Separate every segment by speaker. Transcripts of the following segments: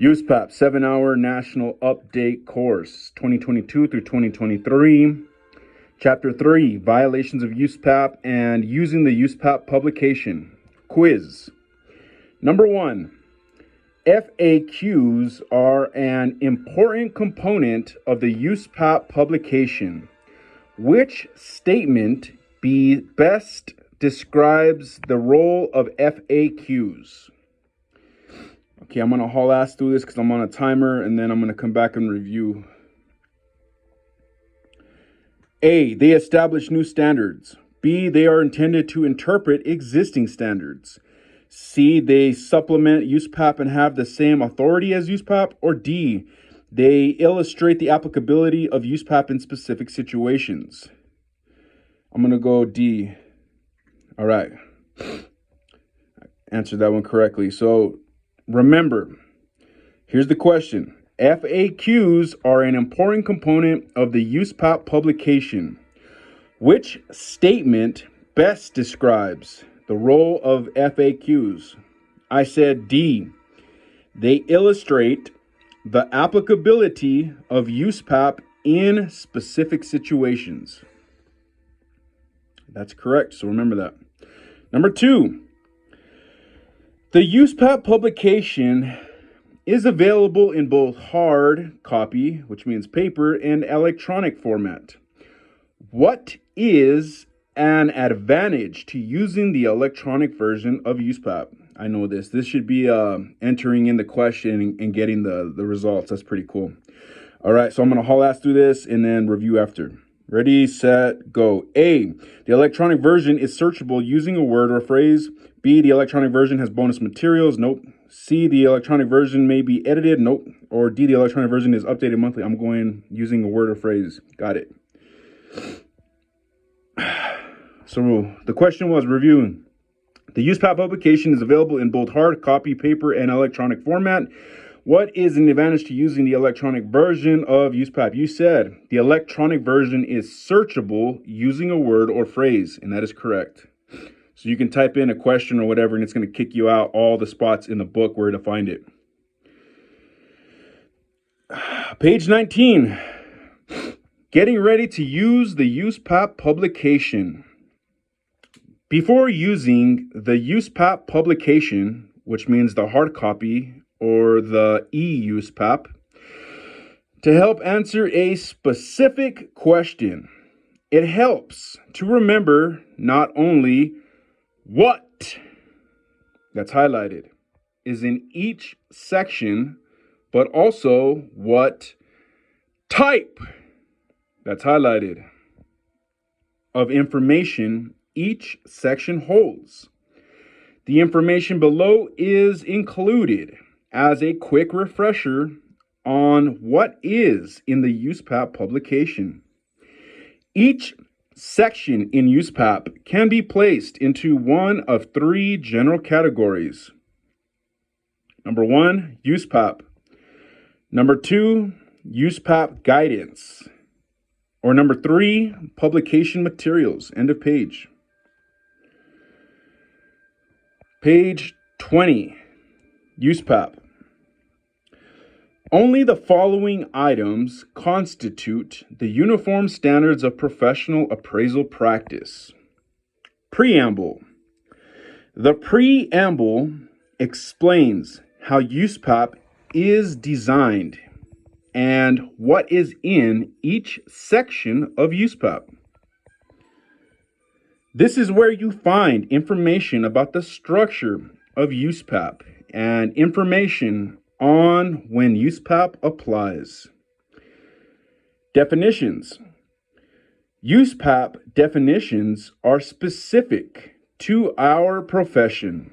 Speaker 1: USPAP 7-hour national update course 2022 through 2023. Chapter 3, violations of USPAP and using the USPAP publication. Quiz. Number 1, FAQs are an important component of the USPAP publication. Which statement best describes the role of FAQs? Okay, I'm going to haul ass through this because I'm on a timer, and then I'm going to come back and review. A, they establish new standards. B, they are intended to interpret existing standards. C, they supplement USPAP and have the same authority as USPAP. Or D, they illustrate the applicability of USPAP in specific situations. I'm going to go D. All right. Answered that one correctly. So remember, here's the question. FAQs are an important component of the USPAP publication. Which statement best describes the role of FAQs? I said D. They illustrate the applicability of USPAP in specific situations. That's correct, so remember that. Number 2, the USPAP publication is available in both hard copy, which means paper, and electronic format. What is an advantage to using the electronic version of USPAP? I know this. This should be entering in the question and getting the results. That's pretty cool. All right, so I'm going to haul ass through this and then review after. Ready, set, go. A, the electronic version is searchable using a word or phrase. B, the electronic version has bonus materials. Nope. C, the electronic version may be edited. Nope. Or D, the electronic version is updated monthly. I'm going using a word or phrase. Got it. So the question was reviewing. The USPAP publication is available in both hard copy, paper, and electronic format. What is an advantage to using the electronic version of USPAP? You said the electronic version is searchable using a word or phrase, and that is correct. So you can type in a question or whatever, and it's going to kick you out all the spots in the book where to find it. Page 19. Getting ready to use the USPAP publication. Before using the USPAP publication, which means the hard copy or the e-USPAP, to help answer a specific question, it helps to remember not only what, that's highlighted, is in each section, but also what type, that's highlighted, of information each section holds. The information below is included as a quick refresher on what is in the USPAP publication. Each section in USPAP can be placed into one of 3 general categories. Number 1, USPAP. Number 2, USPAP guidance. Or number 3, publication materials. End of page. Page 20, USPAP. Only the following items constitute the Uniform Standards of Professional Appraisal Practice. Preamble. The preamble explains how USPAP is designed and what is in each section of USPAP. This is where you find information about the structure of USPAP and information on when USPAP applies. Definitions. USPAP definitions are specific to our profession.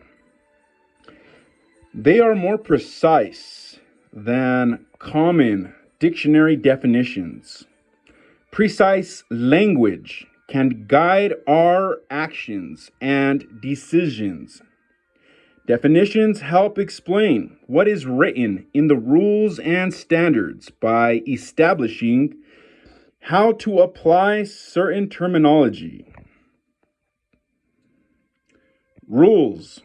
Speaker 1: They are more precise than common dictionary definitions. Precise language can guide our actions and decisions. Definitions help explain what is written in the rules and standards by establishing how to apply certain terminology. Rules.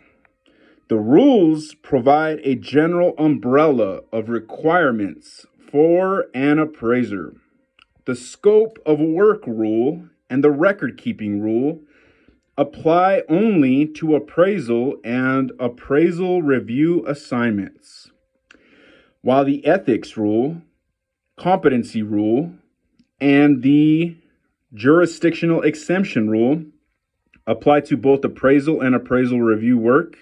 Speaker 1: The rules provide a general umbrella of requirements for an appraiser. The scope of work rule and the record-keeping rule apply only to appraisal and appraisal review assignments, while the ethics rule, competency rule, and the jurisdictional exemption rule apply to both appraisal and appraisal review work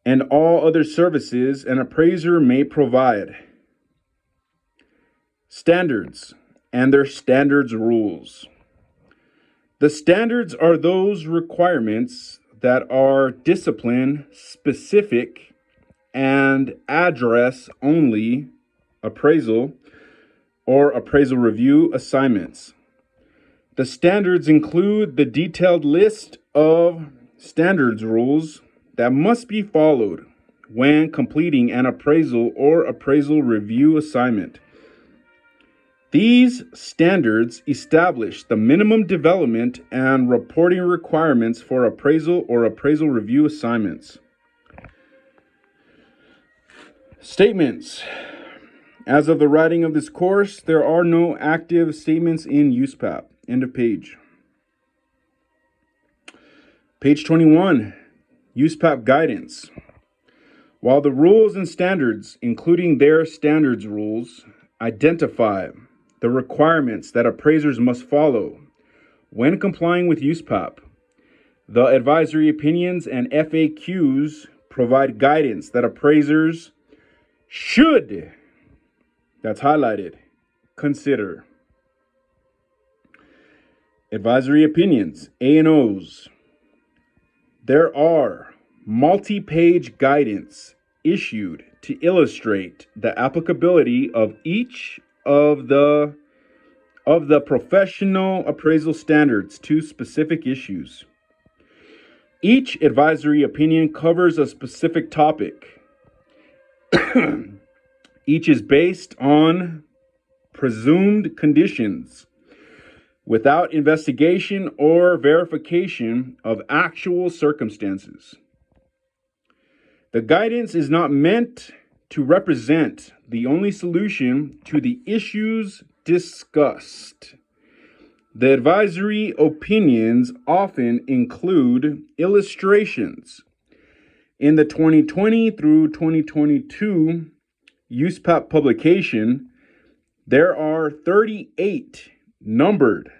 Speaker 1: and all other services an appraiser may provide. Standards and their standards rules. The standards are those requirements that are discipline specific and address only appraisal or appraisal review assignments. The standards include the detailed list of standards rules that must be followed when completing an appraisal or appraisal review assignment. These standards establish the minimum development and reporting requirements for appraisal or appraisal review assignments. Statements. As of the writing of this course, there are no active statements in USPAP. End of page. Page 21, USPAP guidance. While the rules and standards, including their standards rules, identify the requirements that appraisers must follow when complying with USPAP, the advisory opinions and FAQs provide guidance that appraisers should, that's highlighted, consider. Advisory opinions, A&Os. There are multi-page guidance issued to illustrate the applicability of each of the professional appraisal standards to specific issues. Each advisory opinion covers a specific topic. Each is based on presumed conditions without investigation or verification of actual circumstances. The guidance is not meant to represent the only solution to the issues discussed. The advisory opinions often include illustrations. In the 2020 through 2022 USPAP publication, there are 38 numbered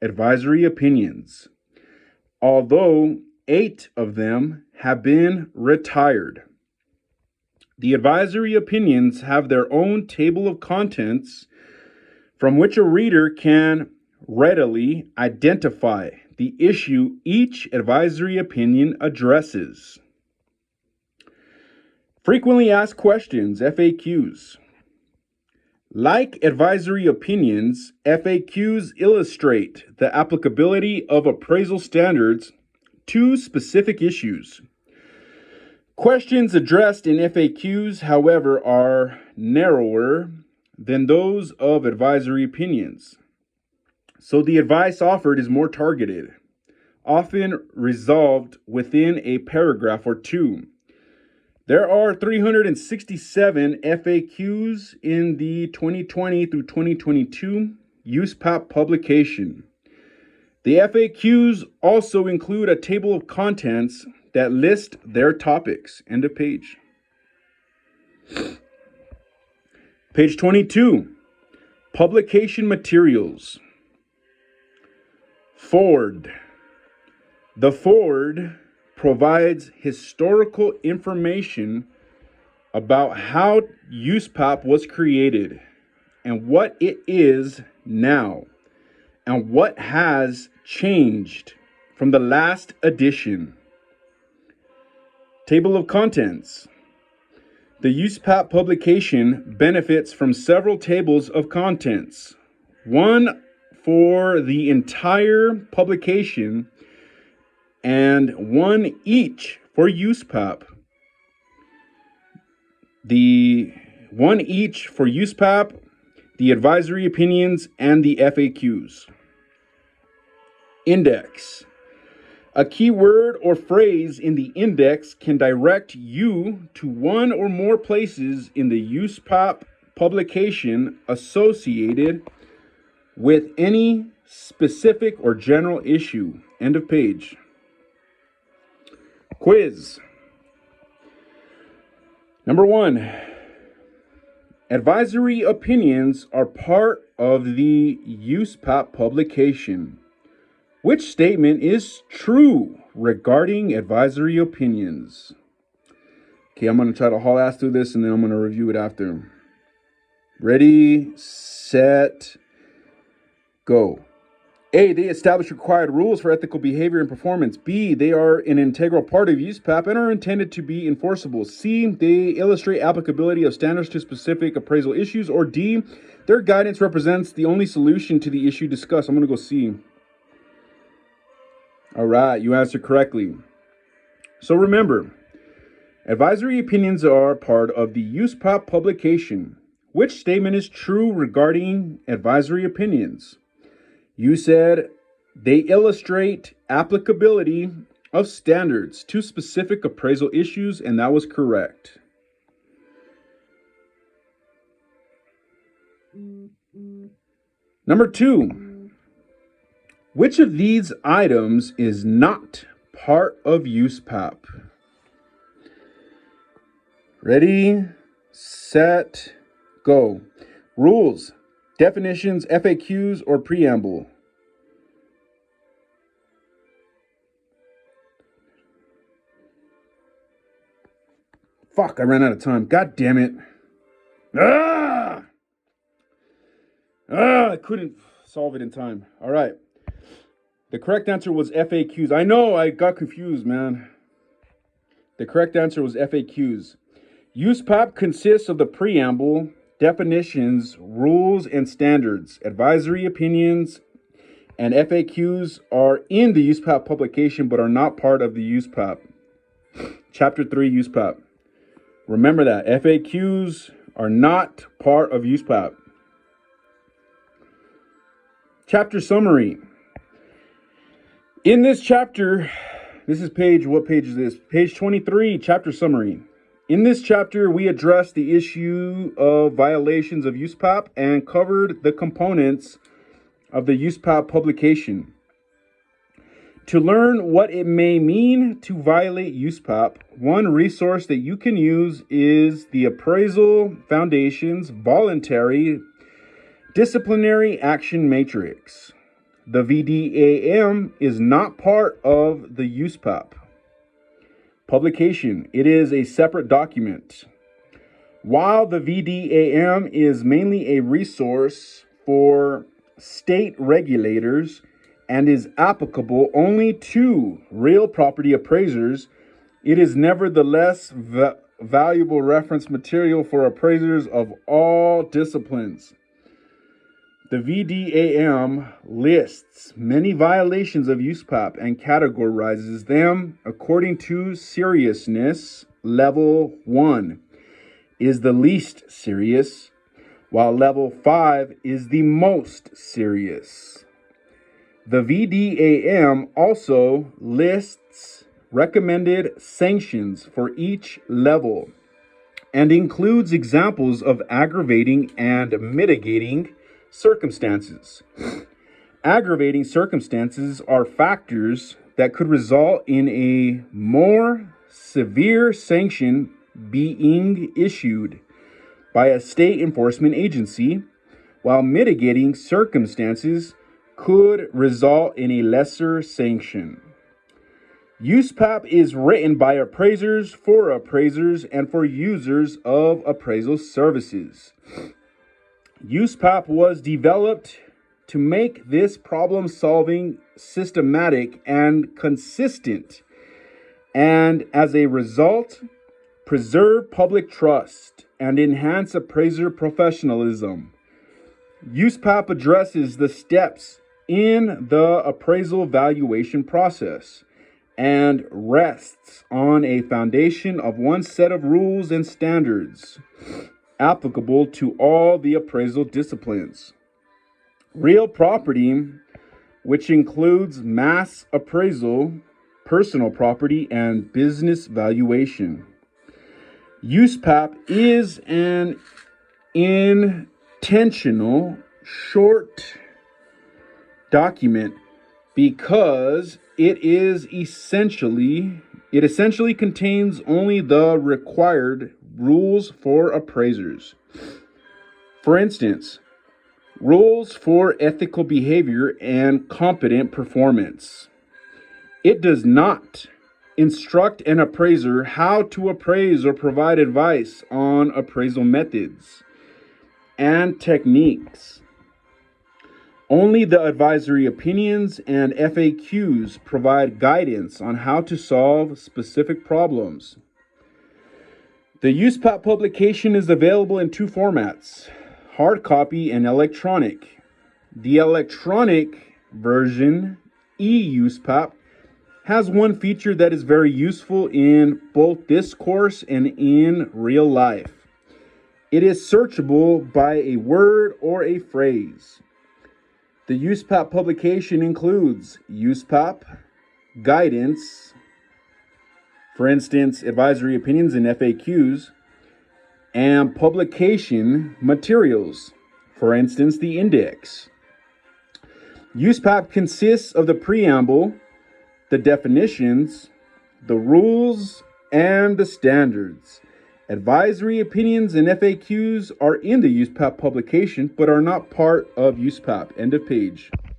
Speaker 1: advisory opinions, although 8 of them have been retired. The advisory opinions have their own table of contents from which a reader can readily identify the issue each advisory opinion addresses. Frequently asked questions, FAQs. Like advisory opinions, FAQs illustrate the applicability of appraisal standards to specific issues. Questions addressed in FAQs, however, are narrower than those of advisory opinions. So the advice offered is more targeted, often resolved within a paragraph or two. There are 367 FAQs in the 2020 through 2022 USPAP publication. The FAQs also include a table of contents that list their topics. End of page. Page 22, publication materials. Forward. The forward provides historical information about how USPAP was created and what it is now and what has changed from the last edition. Table of contents. The USPAP publication benefits from several tables of contents, one for the entire publication and one each for USPAP. The one each for USPAP, the advisory opinions, and the FAQs. Index. A keyword or phrase in the index can direct you to one or more places in the USPAP publication associated with any specific or general issue. End of page. Quiz. Number 1. Advisory opinions are part of the USPAP publication. Which statement is true regarding advisory opinions? Okay, I'm going to try to haul ass through this and then I'm going to review it after. Ready, set, go. A, they establish required rules for ethical behavior and performance. B, they are an integral part of USPAP and are intended to be enforceable. C, they illustrate applicability of standards to specific appraisal issues. Or D, their guidance represents the only solution to the issue discussed. I'm going to go C. All right, you answered correctly. So remember, advisory opinions are part of the USPAP publication. Which statement is true regarding advisory opinions? You said they illustrate applicability of standards to specific appraisal issues, and that was correct. Number 2. Which of these items is not part of USPAP? Ready, set, go. Rules, definitions, FAQs, or preamble? Fuck, I ran out of time. God damn it. I couldn't solve it in time. All right. The correct answer was FAQs. I know, I got confused, man. The correct answer was FAQs. USPAP consists of the preamble, definitions, rules, and standards. Advisory opinions and FAQs are in the USPAP publication but are not part of the USPAP. Chapter 3, USPAP. Remember that. FAQs are not part of USPAP. Chapter summary. In this chapter, this is what page is this? Page 23, chapter summary. In this chapter, we addressed the issue of violations of USPAP and covered the components of the USPAP publication. To learn what it may mean to violate USPAP, one resource that you can use is the Appraisal Foundation's Voluntary Disciplinary Action Matrix. The VDAM is not part of the USPAP publication. It is a separate document. While the VDAM is mainly a resource for state regulators and is applicable only to real property appraisers, it is nevertheless valuable reference material for appraisers of all disciplines. The VDAM lists many violations of USPAP and categorizes them according to seriousness. Level 1 is the least serious, while level 5 is the most serious. The VDAM also lists recommended sanctions for each level and includes examples of aggravating and mitigating circumstances. Aggravating circumstances are factors that could result in a more severe sanction being issued by a state enforcement agency, while mitigating circumstances could result in a lesser sanction. USPAP is written by appraisers, and for users of appraisal services. USPAP was developed to make this problem solving systematic and consistent, and as a result, preserve public trust and enhance appraiser professionalism. USPAP addresses the steps in the appraisal valuation process and rests on a foundation of one set of rules and standards applicable to all the appraisal disciplines. Real property, which includes mass appraisal, personal property and business valuation. USPAP is an intentional short document because it essentially contains only the required rules for appraisers. For instance, rules for ethical behavior and competent performance. It does not instruct an appraiser how to appraise or provide advice on appraisal methods and techniques. Only the advisory opinions and FAQs provide guidance on how to solve specific problems. The USPAP publication is available in two formats, hard copy and electronic. The electronic version, e-USPAP, has one feature that is very useful in both this course and in real life. It is searchable by a word or a phrase. The USPAP publication includes USPAP, guidance, for instance, advisory opinions and FAQs, and publication materials, for instance, the index. USPAP consists of the preamble, the definitions, the rules, and the standards. Advisory opinions and FAQs are in the USPAP publication, but are not part of USPAP. End of page.